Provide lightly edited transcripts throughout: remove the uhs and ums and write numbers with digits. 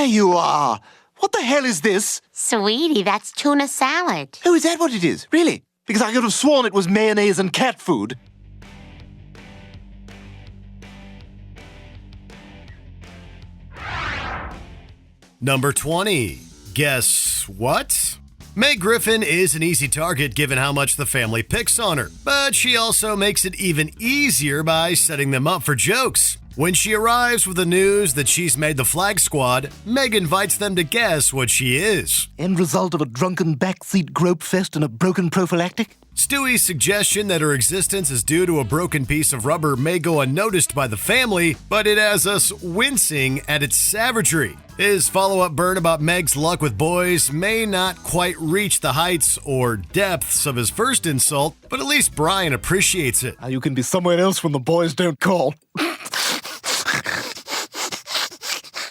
you are! What the hell is this? Sweetie, that's tuna salad. Oh, is that what it is? Really? Because I could have sworn it was mayonnaise and cat food. Number 20. Guess what? Meg Griffin is an easy target given how much the family picks on her, but she also makes it even easier by setting them up for jokes. When she arrives with the news that she's made the flag squad, Meg invites them to guess what she is. End result of a drunken backseat grope fest and a broken prophylactic? Stewie's suggestion that her existence is due to a broken piece of rubber may go unnoticed by the family, but it has us wincing at its savagery. His follow-up burn about Meg's luck with boys may not quite reach the heights or depths of his first insult, but at least Brian appreciates it. You can be somewhere else when the boys don't call.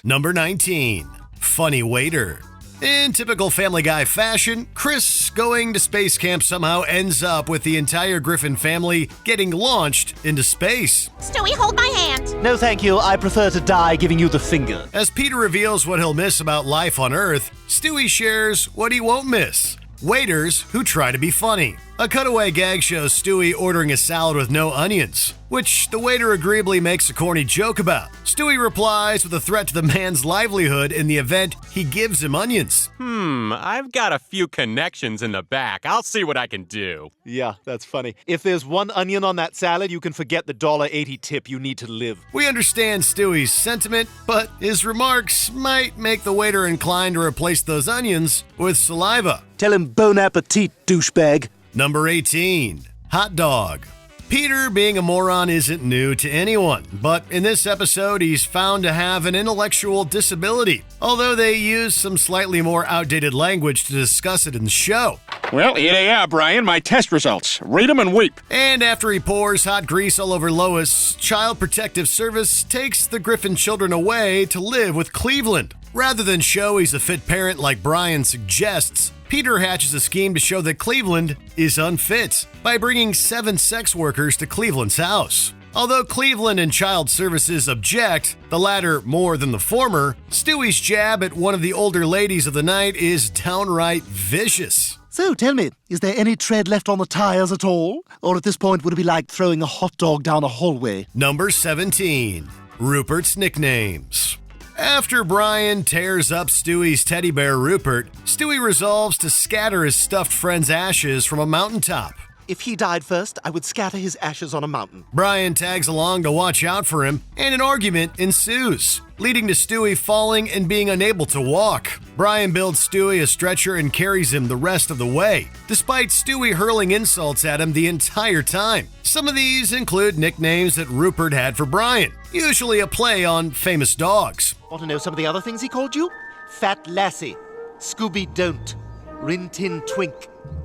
Number 19. Funny waiter. In typical Family Guy fashion, Chris going to space camp somehow ends up with the entire Griffin family getting launched into space. Stewie, hold my hand. No, thank you. I prefer to die giving you the finger. As Peter reveals what he'll miss about life on Earth, Stewie shares what he won't miss. Waiters who try to be funny. A cutaway gag shows Stewie ordering a salad with no onions, which the waiter agreeably makes a corny joke about. Stewie replies with a threat to the man's livelihood in the event he gives him onions. I've got a few connections in the back. I'll see what I can do. Yeah, that's funny. If there's one onion on that salad, you can forget the $1.80 tip you need to live. We understand Stewie's sentiment, but his remarks might make the waiter inclined to replace those onions with saliva. Tell him bon appetit, douchebag. Number 18. Hot dog. Peter being a moron isn't new to anyone, but in this episode he's found to have an intellectual disability, although they use some slightly more outdated language to discuss it in the show. Well, here they are, Brian, my test results. Read them and weep. And after he pours hot grease all over Lois, Child Protective Service takes the Griffin children away to live with Cleveland. Rather than show he's a fit parent like Brian suggests, Peter hatches a scheme to show that Cleveland is unfit by bringing 7 sex workers to Cleveland's house. Although Cleveland and Child Services object, the latter more than the former, Stewie's jab at one of the older ladies of the night is downright vicious. So, tell me, is there any tread left on the tires at all? Or at this point, would it be like throwing a hot dog down a hallway? Number 17. Rupert's nicknames. After Brian tears up Stewie's teddy bear Rupert, Stewie resolves to scatter his stuffed friend's ashes from a mountaintop. If he died first, I would scatter his ashes on a mountain. Brian tags along to watch out for him, and an argument ensues, leading to Stewie falling and being unable to walk. Brian builds Stewie a stretcher and carries him the rest of the way, despite Stewie hurling insults at him the entire time. Some of these include nicknames that Rupert had for Brian, usually a play on famous dogs. Want to know some of the other things he called you? Fat Lassie, Scooby Don't, Rin Tin Twink,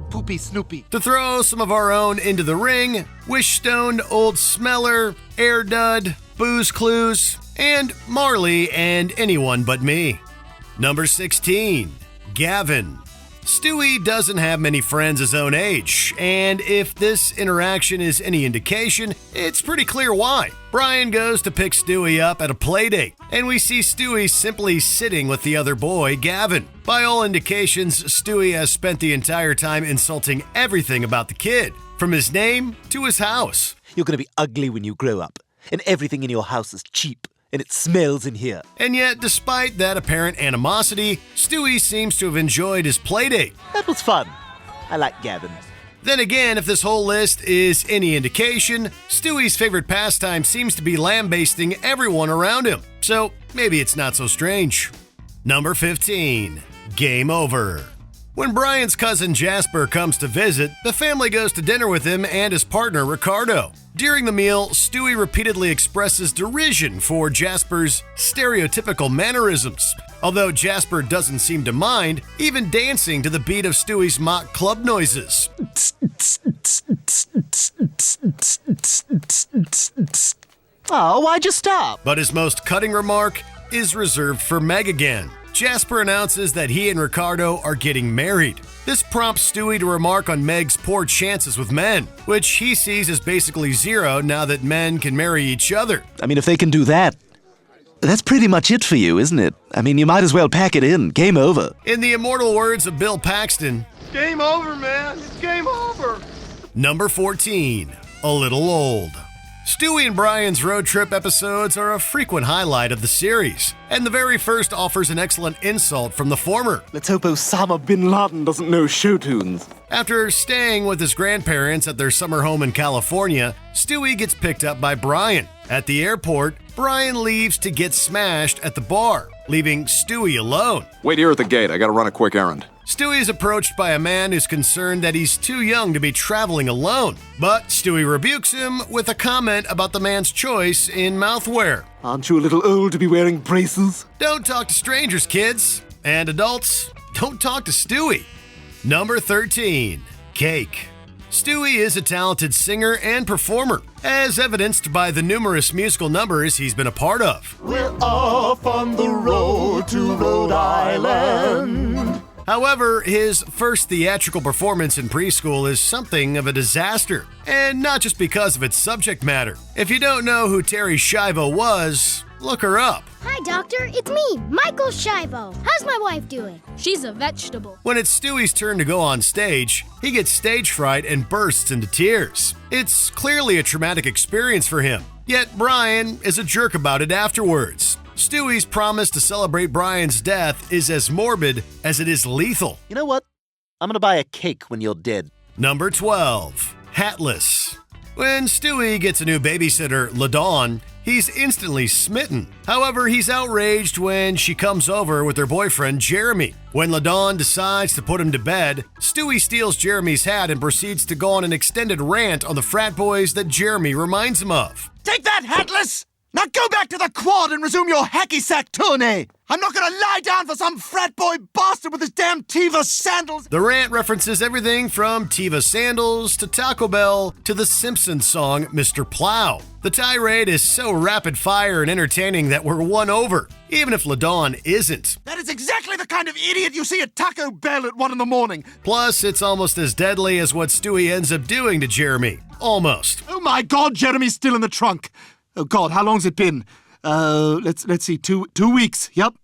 Poopy Snoopy. To throw some of our own into the ring, Wish-Stoned Old Smeller, Air Dud, Booze Clues, and Marley and Anyone But Me. Number 16. Gavin. Stewie doesn't have many friends his own age, and if this interaction is any indication, it's pretty clear why. Brian goes to pick Stewie up at a playdate, and we see Stewie simply sitting with the other boy, Gavin. By all indications, Stewie has spent the entire time insulting everything about the kid, from his name to his house. You're going to be ugly when you grow up, and everything in your house is cheap. And it smells in here. And yet, despite that apparent animosity, Stewie seems to have enjoyed his playdate. That was fun. I like Gavin. Then again, if this whole list is any indication, Stewie's favorite pastime seems to be lambasting everyone around him. So maybe it's not so strange. Number 15. Game over. When Brian's cousin Jasper comes to visit, the family goes to dinner with him and his partner Ricardo. During the meal, Stewie repeatedly expresses derision for Jasper's stereotypical mannerisms, although Jasper doesn't seem to mind, even dancing to the beat of Stewie's mock club noises. Oh, why'd you stop? But his most cutting remark is reserved for Meg again. Jasper announces that he and Ricardo are getting married. This prompts Stewie to remark on Meg's poor chances with men, which he sees as basically zero now that men can marry each other. I mean, if they can do that, that's pretty much it for you, isn't it? I mean, you might as well pack it in. Game over. In the immortal words of Bill Paxton, Game over, man. It's game over. number 14, A Little Old. Stewie and Brian's road trip episodes are a frequent highlight of the series, and the very first offers an excellent insult from the former. Let's hope Osama bin Laden doesn't know show tunes. After staying with his grandparents at their summer home in California, Stewie gets picked up by Brian. At the airport, Brian leaves to get smashed at the bar, leaving Stewie alone. Wait here at the gate. I gotta run a quick errand. Stewie is approached by a man who's concerned that he's too young to be traveling alone, but Stewie rebukes him with a comment about the man's choice in mouthwear. Aren't you a little old to be wearing braces? Don't talk to strangers, kids. And adults, don't talk to Stewie. Number 13, Cake. Stewie is a talented singer and performer, as evidenced by the numerous musical numbers he's been a part of. We're off on the road to Rhode Island. However, his first theatrical performance in preschool is something of a disaster, and not just because of its subject matter. If you don't know who Terry Schiavo was, look her up. Hi, Doctor. It's me, Michael Schiavo. How's my wife doing? She's a vegetable. When it's Stewie's turn to go on stage, he gets stage fright and bursts into tears. It's clearly a traumatic experience for him, yet Brian is a jerk about it afterwards. Stewie's promise to celebrate Brian's death is as morbid as it is lethal. You know what? I'm gonna buy a cake when you're dead. Number 12, Hatless. When Stewie gets a new babysitter, LaDawn, he's instantly smitten. However, he's outraged when she comes over with her boyfriend, Jeremy. When LaDawn decides to put him to bed, Stewie steals Jeremy's hat and proceeds to go on an extended rant on the frat boys that Jeremy reminds him of. Take that, Hatless! Now go back to the quad and resume your hacky sack tourney! I'm not gonna lie down for some frat boy bastard with his damn Tiva sandals! The rant references everything from Tiva sandals to Taco Bell to the Simpsons song Mr. Plow. The tirade is so rapid fire and entertaining that we're won over, even if LaDawn isn't. That is exactly the kind of idiot you see at Taco Bell at 1 in the morning. Plus, it's almost as deadly as what Stewie ends up doing to Jeremy. Almost. Oh my God, Jeremy's still in the trunk. Oh God, how long's it been? Let's see, two weeks. Yep,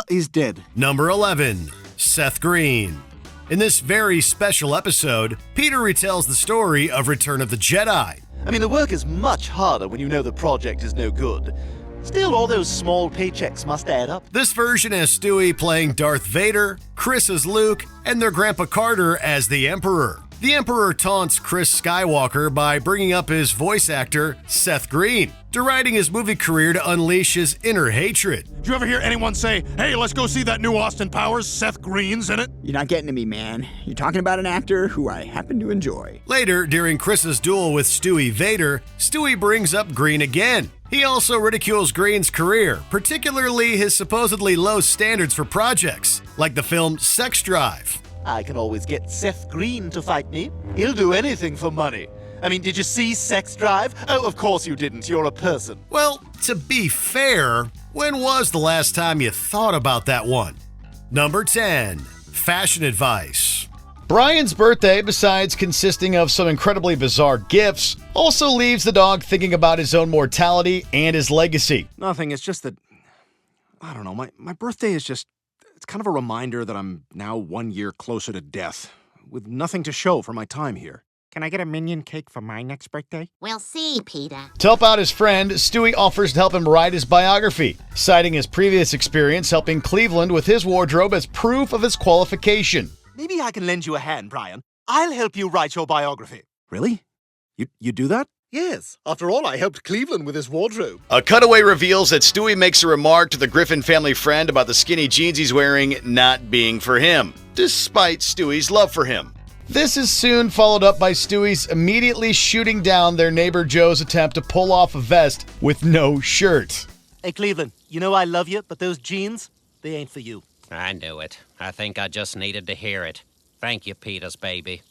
he's dead. Number 11, Seth Green. In this very special episode, Peter retells the story of Return of the Jedi. I mean, the work is much harder when you know the project is no good. Still, all those small paychecks must add up. This version has Stewie playing Darth Vader, Chris as Luke, and their Grandpa Carter as the Emperor. The Emperor taunts Chris Skywalker by bringing up his voice actor, Seth Green, deriding his movie career to unleash his inner hatred. Did you ever hear anyone say, hey, let's go see that new Austin Powers, Seth Green's in it? You're not getting to me, man. You're talking about an actor who I happen to enjoy. Later, during Chris's duel with Stewie Vader, Stewie brings up Green again. He also ridicules Green's career, particularly his supposedly low standards for projects, like the film Sex Drive. I can always get Seth Green to fight me. He'll do anything for money. I mean, did you see Sex Drive? Oh, of course you didn't. You're a person. Well, to be fair, when was the last time you thought about that one? Number 10, Fashion Advice. Brian's birthday, besides consisting of some incredibly bizarre gifts, also leaves the dog thinking about his own mortality and his legacy. Nothing, it's just that, I don't know, my birthday is just, it's kind of a reminder that I'm now 1 year closer to death, with nothing to show for my time here. Can I get a minion cake for my next birthday? We'll see, Peter. To help out his friend, Stewie offers to help him write his biography, citing his previous experience helping Cleveland with his wardrobe as proof of his qualification. Maybe I can lend you a hand, Brian. I'll help you write your biography. Really? You do that? Yes. After all, I helped Cleveland with his wardrobe. A cutaway reveals that Stewie makes a remark to the Griffin family friend about the skinny jeans he's wearing not being for him, despite Stewie's love for him. This is soon followed up by Stewie's immediately shooting down their neighbor Joe's attempt to pull off a vest with no shirt. Hey, Cleveland, you know I love you, but those jeans, they ain't for you. I knew it. I think I just needed to hear it. Thank you, Peter's baby.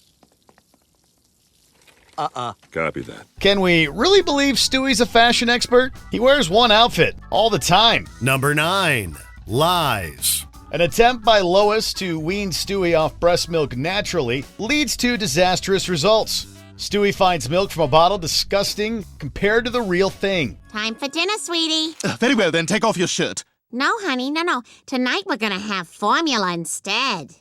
Copy that. Can we really believe Stewie's a fashion expert? He wears one outfit all the time. Number 9, Lies. An attempt by Lois to wean Stewie off breast milk naturally leads to disastrous results. Stewie finds milk from a bottle disgusting compared to the real thing. Time for dinner, sweetie. Very well, then. Take off your shirt. No, honey, no. Tonight we're gonna have formula instead.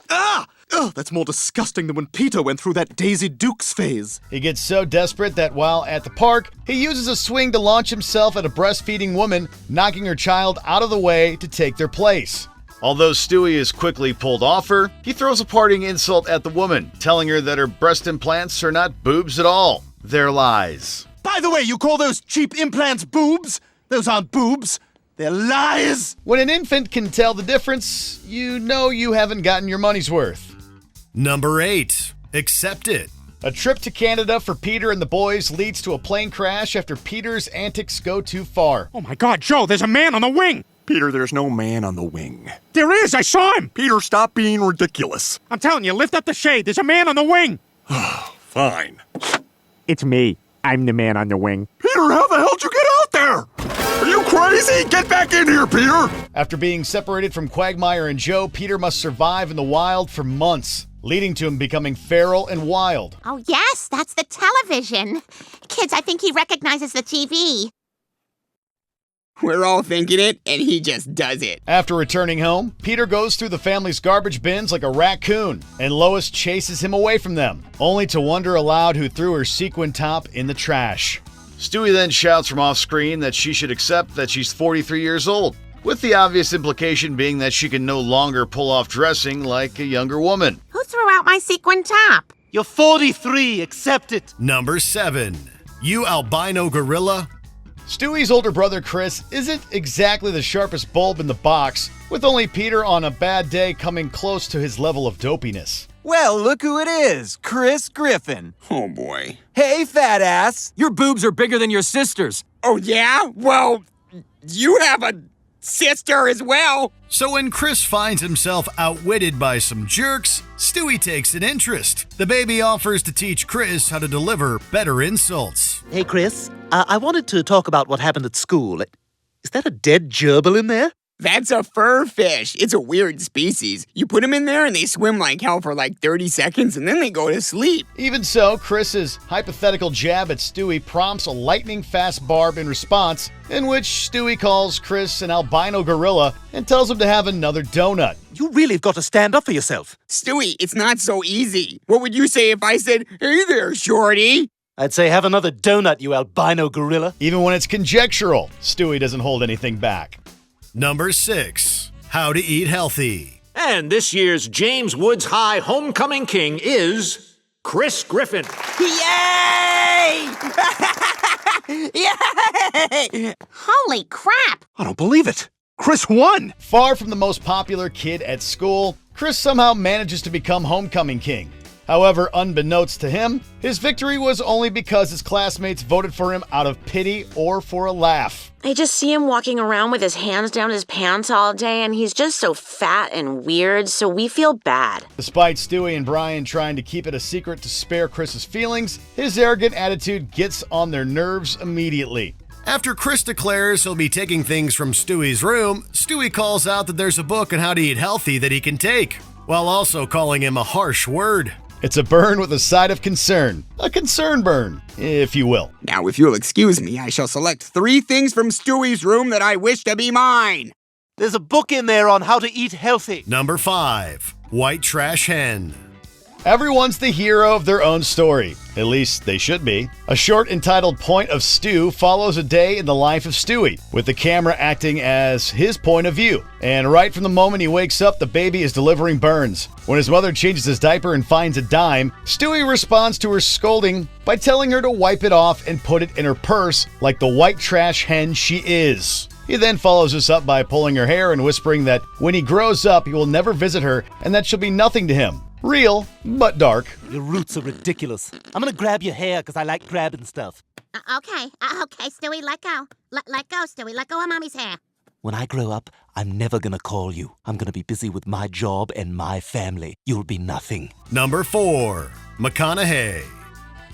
Ah! Oh, that's more disgusting than when Peter went through that Daisy Dukes phase. He gets so desperate that while at the park, he uses a swing to launch himself at a breastfeeding woman, knocking her child out of the way to take their place. Although Stewie is quickly pulled off her, he throws a parting insult at the woman, telling her that her breast implants are not boobs at all. They're lies. By the way, you call those cheap implants boobs? Those aren't boobs. They're lies. When an infant can tell the difference, you know you haven't gotten your money's worth. Number 8. Accept it. A trip to Canada for Peter and the boys leads to a plane crash after Peter's antics go too far. Oh my God, Joe, there's a man on the wing! Peter, there's no man on the wing. There is, I saw him! Peter, stop being ridiculous. I'm telling you, lift up the shade, there's a man on the wing! Fine. It's me. I'm the man on the wing. Peter, how the hell did you get out there? Are you crazy? Get back in here, Peter! After being separated from Quagmire and Joe, Peter must survive in the wild for months, leading to him becoming feral and wild. Oh, yes, that's the television. Kids, I think he recognizes the TV. We're all thinking it, and he just does it. After returning home, Peter goes through the family's garbage bins like a raccoon, and Lois chases him away from them, only to wonder aloud who threw her sequin top in the trash. Stewie then shouts from off-screen that she should accept that she's 43 years old, with the obvious implication being that she can no longer pull off dressing like a younger woman. Who threw out my sequin top? You're 43. Accept it. Number 7. You Albino Gorilla. Stewie's older brother Chris isn't exactly the sharpest bulb in the box, with only Peter on a bad day coming close to his level of dopiness. Well, look who it is, Chris Griffin. Oh boy. Hey, fat ass. Your boobs are bigger than your sister's. Oh yeah? Well, you have a sister as well. So when Chris finds himself outwitted by some jerks, Stewie takes an interest. The baby offers to teach Chris how to deliver better insults. Hey, Chris, I wanted to talk about what happened at school. Is that a dead gerbil in there? That's a fur fish. It's a weird species. You put them in there and they swim like hell for like 30 seconds and then they go to sleep. Even so, Chris's hypothetical jab at Stewie prompts a lightning-fast barb in response, in which Stewie calls Chris an albino gorilla and tells him to have another donut. You really have got to stand up for yourself. Stewie, it's not so easy. What would you say if I said, "Hey there, shorty"? I'd say have another donut, you albino gorilla. Even when it's conjectural, Stewie doesn't hold anything back. Number 6. How to eat healthy. And this year's James Woods High Homecoming King is Chris Griffin. Yay! Yay! Holy crap! I don't believe it. Chris won! Far from the most popular kid at school, Chris somehow manages to become homecoming king. However, unbeknownst to him, his victory was only because his classmates voted for him out of pity or for a laugh. I just see him walking around with his hands down his pants all day, and he's just so fat and weird, so we feel bad. Despite Stewie and Brian trying to keep it a secret to spare Chris's feelings, his arrogant attitude gets on their nerves immediately. After Chris declares he'll be taking things from Stewie's room, Stewie calls out that there's a book on how to eat healthy that he can take, while also calling him a harsh word. It's a burn with a side of concern. A concern burn, if you will. Now, if you'll excuse me, I shall select 3 things from Stewie's room that I wish to be mine. There's a book in there on how to eat healthy. Number 5. White Trash Hen. Everyone's the hero of their own story. At least they should be. A short entitled Point of Stew follows a day in the life of Stewie, with the camera acting as his point of view. And right from the moment he wakes up, the baby is delivering burns. When his mother changes his diaper and finds a dime, Stewie responds to her scolding by telling her to wipe it off and put it in her purse like the white trash hen she is. He then follows this up by pulling her hair and whispering that when he grows up, he will never visit her and that she'll be nothing to him. Real, but dark. Your roots are ridiculous. I'm gonna grab your hair because I like grabbing stuff. Okay, Stewie, let go. Let go, Stewie. Let go of Mommy's hair. When I grow up, I'm never gonna call you. I'm gonna be busy with my job and my family. You'll be nothing. Number 4. McConaughey.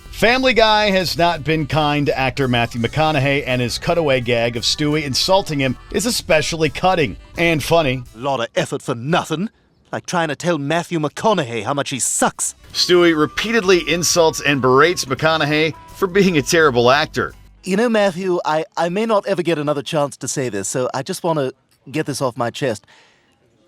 Family Guy has not been kind to actor Matthew McConaughey, and his cutaway gag of Stewie insulting him is especially cutting and funny. Lot of effort for nothing. Like trying to tell Matthew McConaughey how much he sucks. Stewie repeatedly insults and berates McConaughey for being a terrible actor. You know, Matthew, I may not ever get another chance to say this, so I just want to get this off my chest.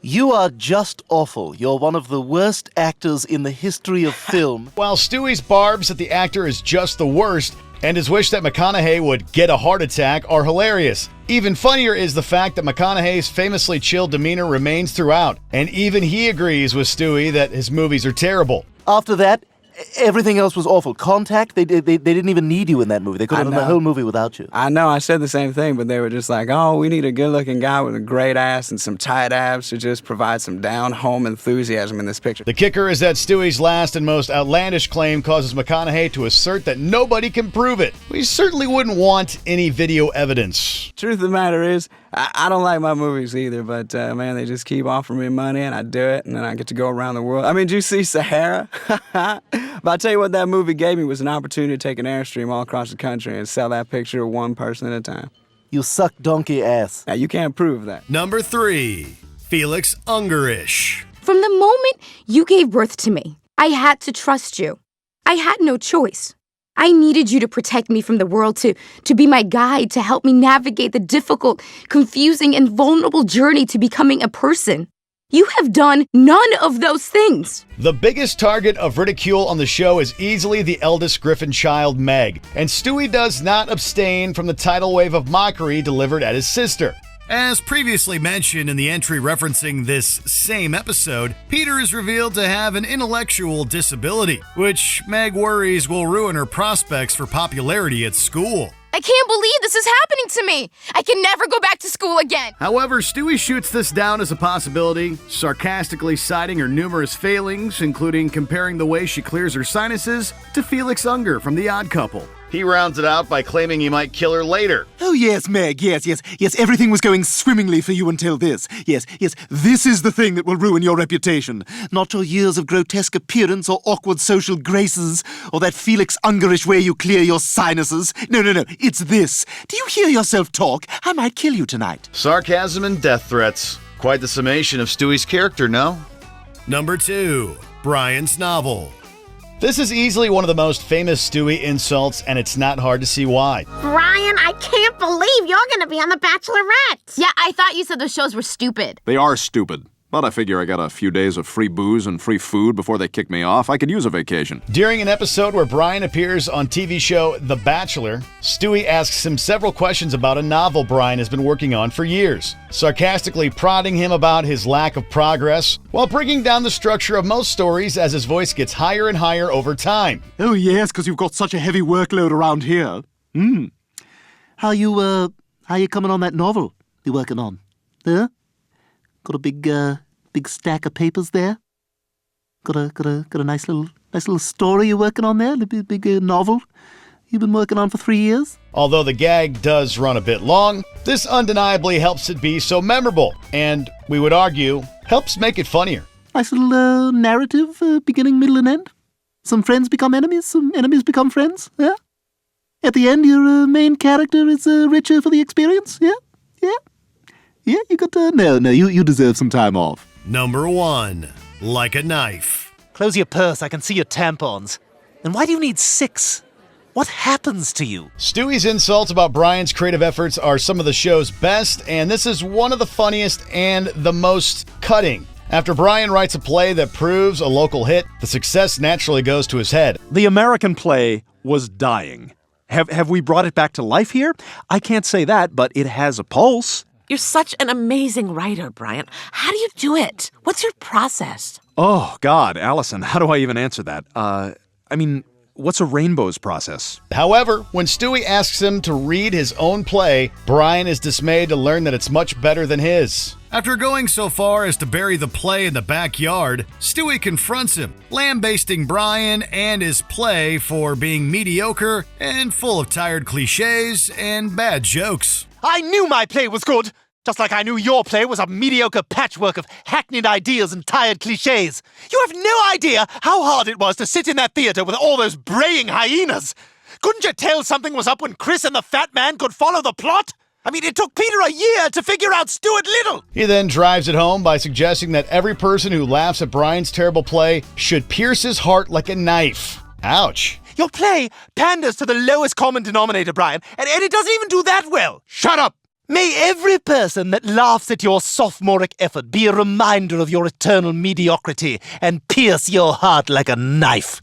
You are just awful. You're one of the worst actors in the history of film. While Stewie's barbs that the actor is just the worst, and his wish that McConaughey would get a heart attack are hilarious. Even funnier is the fact that McConaughey's famously chill demeanor remains throughout, and even he agrees with Stewie that his movies are terrible. After that, everything else was awful. Contact, they didn't even need you in that movie. They could have done the whole movie without you. I know, I said the same thing, but they were just like, oh, we need a good-looking guy with a great ass and some tight abs to just provide some down-home enthusiasm in this picture. The kicker is that Stewie's last and most outlandish claim causes McConaughey to assert that nobody can prove it. We certainly wouldn't want any video evidence. Truth of the matter is, I don't like my movies either, but man, they just keep offering me money and I do it, and then I get to go around the world. I mean, did you see Sahara? But I'll tell you what that movie gave me was an opportunity to take an Airstream all across the country and sell that picture to one person at a time. You suck donkey ass. Now, you can't prove that. Number 3, Felix Ungarish. From the moment you gave birth to me, I had to trust you. I had no choice. I needed you to protect me from the world, to be my guide, to help me navigate the difficult, confusing, and vulnerable journey to becoming a person. You have done none of those things. The biggest target of ridicule on the show is easily the eldest Griffin child, Meg, and Stewie does not abstain from the tidal wave of mockery delivered at his sister. As previously mentioned in the entry referencing this same episode, Peter is revealed to have an intellectual disability, which Meg worries will ruin her prospects for popularity at school. I can't believe this is happening to me. I can never go back to school again. However, Stewie shoots this down as a possibility, sarcastically citing her numerous failings, including comparing the way she clears her sinuses to Felix Unger from The Odd Couple. He rounds it out by claiming he might kill her later. Oh, yes, Meg, yes, everything was going swimmingly for you until this. Yes, this is the thing that will ruin your reputation. Not your years of grotesque appearance or awkward social graces, or that Felix Ungarish way you clear your sinuses. No, it's this. Do you hear yourself talk? I might kill you tonight. Sarcasm and death threats. Quite the summation of Stewie's character, no? Number 2, Brian's novel. This is easily one of the most famous Stewie insults, and it's not hard to see why. Brian, I can't believe you're going to be on The Bachelorette. Yeah, I thought you said the shows were stupid. They are stupid. But I figure I got a few days of free booze and free food before they kick me off. I could use a vacation. During an episode where Brian appears on TV show The Bachelor, Stewie asks him several questions about a novel Brian has been working on for years, sarcastically prodding him about his lack of progress, while breaking down the structure of most stories as his voice gets higher and higher over time. Oh, yes, because you've got such a heavy workload around here. How you coming on that novel you're working on? Huh? Got a big stack of papers there? Got a nice little story you're working on there? A big novel you've been working on for 3 years? Although the gag does run a bit long, this undeniably helps it be so memorable, and, we would argue, helps make it funnier. Nice little narrative, beginning, middle, and end. Some friends become enemies, some enemies become friends, yeah? At the end, your main character is richer for the experience, yeah? Yeah, you got to... No, you deserve some time off. Number 1, Like a Knife. Close your purse, I can see your tampons. And why do you need 6? What happens to you? Stewie's insults about Brian's creative efforts are some of the show's best, and this is one of the funniest and the most cutting. After Brian writes a play that proves a local hit, the success naturally goes to his head. The American play was dying. Have we brought it back to life here? I can't say that, but it has a pulse. You're such an amazing writer, Brian. How do you do it? What's your process? Oh, God, Allison, how do I even answer that? What's a rainbow's process? However, when Stewie asks him to read his own play, Brian is dismayed to learn that it's much better than his. After going so far as to bury the play in the backyard, Stewie confronts him, lambasting Brian and his play for being mediocre and full of tired cliches and bad jokes. I knew my play was good, just like I knew your play was a mediocre patchwork of hackneyed ideas and tired cliches. You have no idea how hard it was to sit in that theater with all those braying hyenas. Couldn't you tell something was up when Chris and the fat man could follow the plot? It took Peter a year to figure out Stuart Little. He then drives it home by suggesting that every person who laughs at Brian's terrible play should pierce his heart like a knife. Ouch. Your play panders to the lowest common denominator, Brian, and it doesn't even do that well. Shut up! May every person that laughs at your sophomoric effort be a reminder of your eternal mediocrity and pierce your heart like a knife.